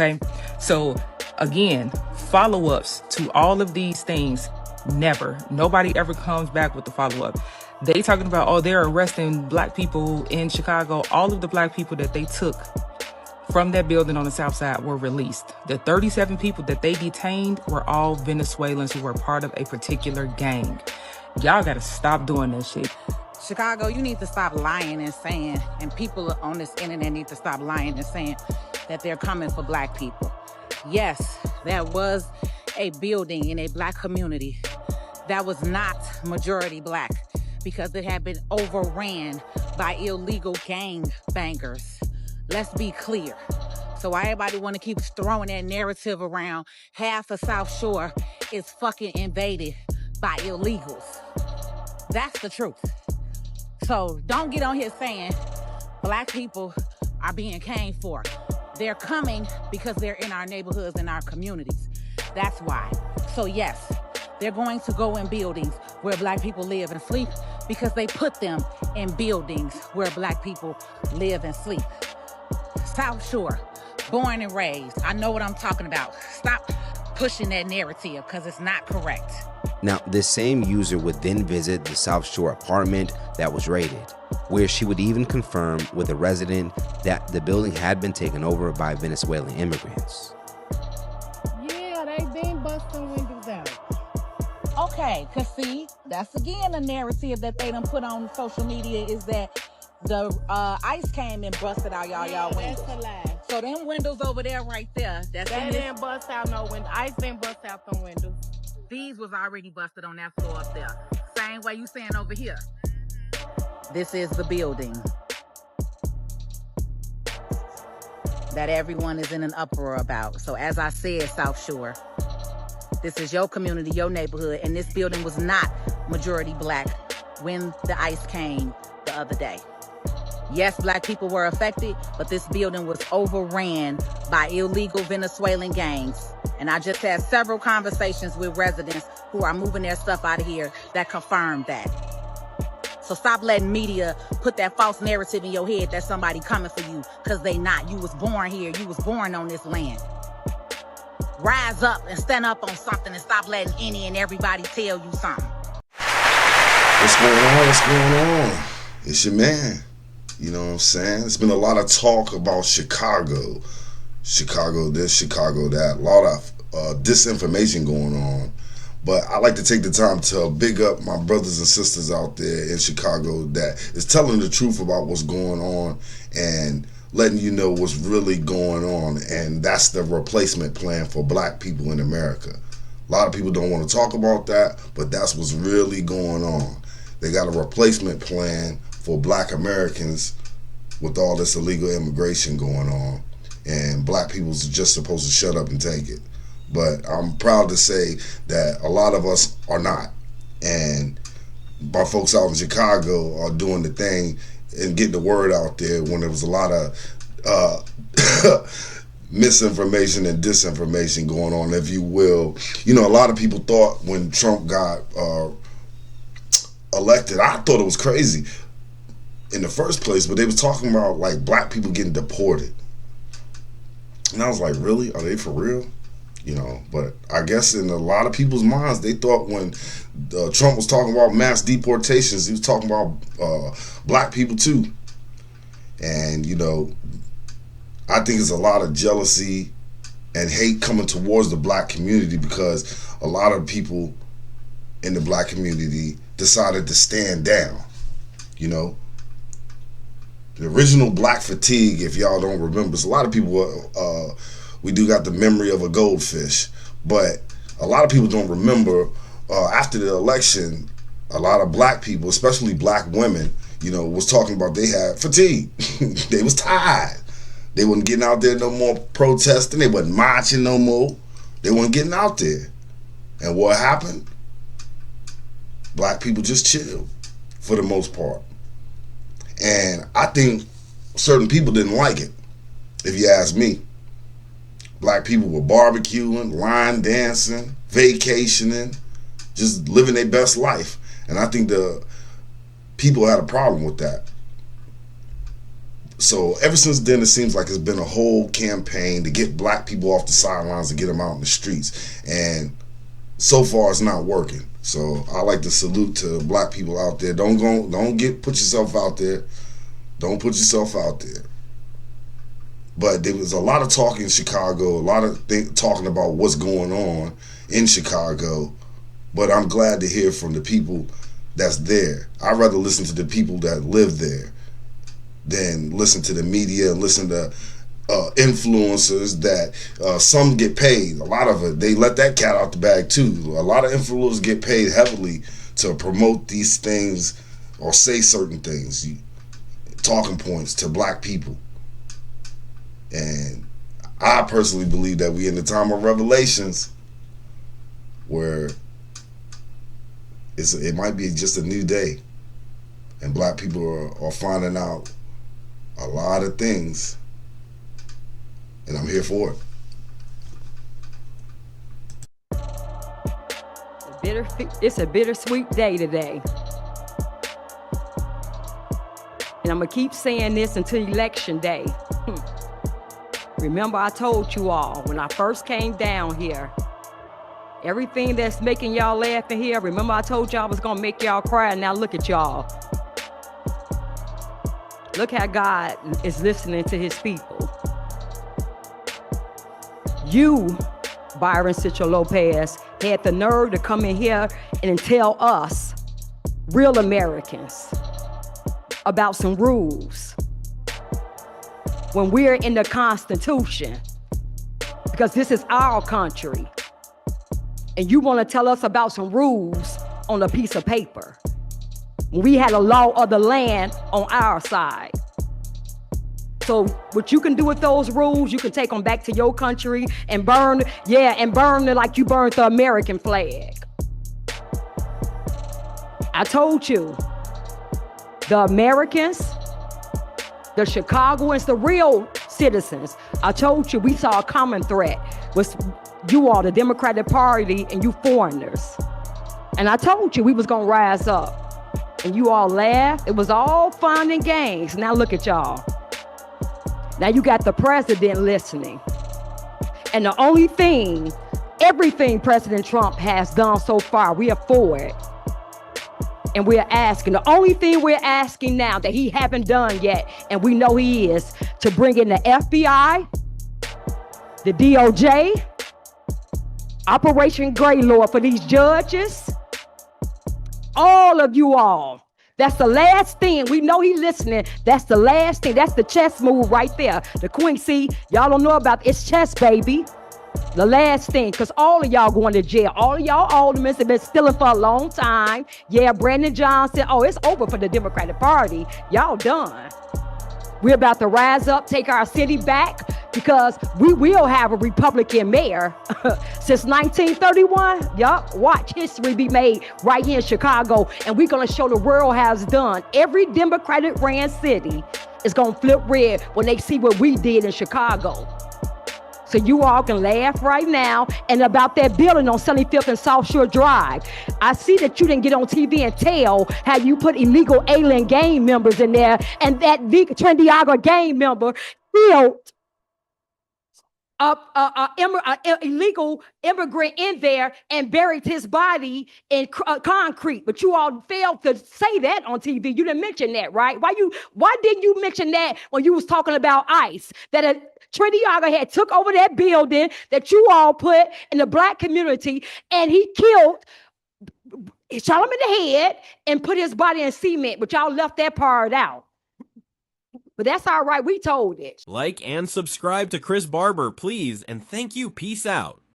Okay. So again, follow-ups to all of these things, never. Nobody ever comes back with the follow-up. They talking about, oh, they're arresting black people in Chicago. All of the black people that they took from that building on the south side were released. The 37 people that they detained were all Venezuelans who were part of a particular gang. Y'all gotta stop doing that shit. Chicago, you need to stop lying and saying, and people on this internet need to stop lying and saying that they're coming for black people. Yes, there was a building in a black community that was not majority black because it had been overran by illegal gang bangers. Let's be clear. So why everybody want to keep throwing that narrative around, half of South Shore is fucking invaded by illegals. That's the truth. So don't get on here saying black people are being came for. They're coming because they're in our neighborhoods and our communities. That's why. So yes, they're going to go in buildings where black people live and sleep because they put them in buildings where black people live and sleep. South Shore, born and raised. I know what I'm talking about. Stop pushing that narrative because it's not correct. Now, this same user would then visit the South Shore apartment that was raided, where she would even confirm with a resident that the building had been taken over by Venezuelan immigrants. Yeah, they been busting windows out. Okay, because see, that's again a narrative that they done put on social media is that the ICE came and busted out y'all windows. That's a lie. So them windows over there right there, They didn't bust out no window. ICE didn't bust out them windows. these was already busted on that floor up there. Same way you saying over here. This is the building that everyone is in an uproar about. So as I said, South Shore, this is your community, your neighborhood, and this building was not majority black when the ICE came the other day. Yes, black people were affected, but this building was overran by illegal Venezuelan gangs. And I just had several conversations with residents who are moving their stuff out of here that confirmed that. So stop letting media put that false narrative in your head that somebody coming for you, because they not. You was born here. You was born on this land. Rise up and stand up on something and stop letting any and everybody tell you something. What's going on? What's going on? It's your man. You know what I'm saying? There's been a lot of talk about Chicago. Chicago this, Chicago that. A lot of disinformation going on. But I like to take the time to big up my brothers and sisters out there in Chicago that is telling the truth about what's going on and letting you know what's really going on. And that's the replacement plan for black people in America. A lot of people don't want to talk about that, but that's what's really going on. They got a replacement plan for black Americans with all this illegal immigration going on. And black people's just supposed to shut up and take it. But I'm proud to say that a lot of us are not. And my folks out in Chicago are doing the thing and getting the word out there when there was a lot of misinformation and disinformation going on, if you will. You know, a lot of people thought when Trump got elected, I thought it was crazy in the first place, but they was talking about like black people getting deported. And I was like, really? Are they for real? You know, but I guess in a lot of people's minds, they thought when Trump was talking about mass deportations, he was talking about black people too. And, you know, I think it's a lot of jealousy and hate coming towards the black community because a lot of people in the black community decided to stand down, you know. The original Black Fatigue, if y'all don't remember, a lot of people, we do got the memory of a goldfish, but a lot of people don't remember after the election, a lot of black people, especially black women, you know, was talking about they had fatigue. They was tired. They wasn't getting out there no more protesting. They wasn't marching no more. They weren't getting out there. And what happened? Black people just chilled for the most part. And I think certain people didn't like it, if you ask me. Black people were barbecuing, line dancing, vacationing, just living their best life. And I think the people had a problem with that. So ever since then, it seems like it's been a whole campaign to get black people off the sidelines and get them out in the streets. And so far, it's not working. So I like to salute to black people out there. Put yourself out there. Don't put yourself out there. But there was a lot of talk in Chicago, a lot of talking about what's going on in Chicago. But I'm glad to hear from the people that's there. I'd rather listen to the people that live there than listen to the media and listen to influencers that some get paid. A lot of it, they let that cat out the bag too. A lot of influencers get paid heavily to promote these things or say certain things, talking points to black people. And I personally believe that we in the time of revelations where it might be just a new day and black people are finding out a lot of things, and I'm here for it. It's a bittersweet day today. And I'm gonna keep saying this until election day. Remember, I told you all when I first came down here, everything that's making y'all laugh in here, remember I told y'all I was gonna make y'all cry, and now look at y'all. Look how God is listening to his people. You, Byron Citro Lopez, had the nerve to come in here and tell us, real Americans, about some rules when we're in the Constitution, because this is our country. And you want to tell us about some rules on a piece of paper. We had a law of the land on our side. So what you can do with those rules, you can take them back to your country and burn it like you burned the American flag. I told you, the Americans, the Chicagoans, the real citizens, I told you we saw a common threat with you all, the Democratic Party, and you foreigners. And I told you we was gonna rise up. And you all laughed. It was all fun and games. Now look at y'all. Now you got the president listening. And the only thing, everything President Trump has done so far, we are for it. And we're asking, the only thing we're asking now that he haven't done yet, and we know he is, to bring in the FBI, the DOJ, Operation Greylord for these judges, all of you all. That's the last thing. We know he listening. That's the last thing. That's the chess move right there. The queen, see, y'all don't know about it. It's chess, baby. The last thing, because all of y'all going to jail. All of y'all aldermen have been stealing for a long time. Yeah, Brandon Johnson. Oh, it's over for the Democratic Party. Y'all done. We're about to rise up, take our city back, because we will have a Republican mayor since 1931. Yup, watch history be made right here in Chicago, and we're going to show the world how it's done. Every Democratic ran city is going to flip red when they see what we did in Chicago. So you all can laugh right now. And about that building on 75th and South Shore Drive, I see that you didn't get on TV and tell how you put illegal alien gang members in there, and that Trendiaga gang member killed an illegal immigrant in there and buried his body in concrete. But you all failed to say that on TV. You didn't mention that, right? Why didn't you mention that when you was talking about ICE? That Trendiaga had took over that building that you all put in the black community, and he shot him in the head and put his body in cement, but y'all left that part out. But that's all right. We told it. Like and subscribe to Chris Barber, please, and thank you. Peace out.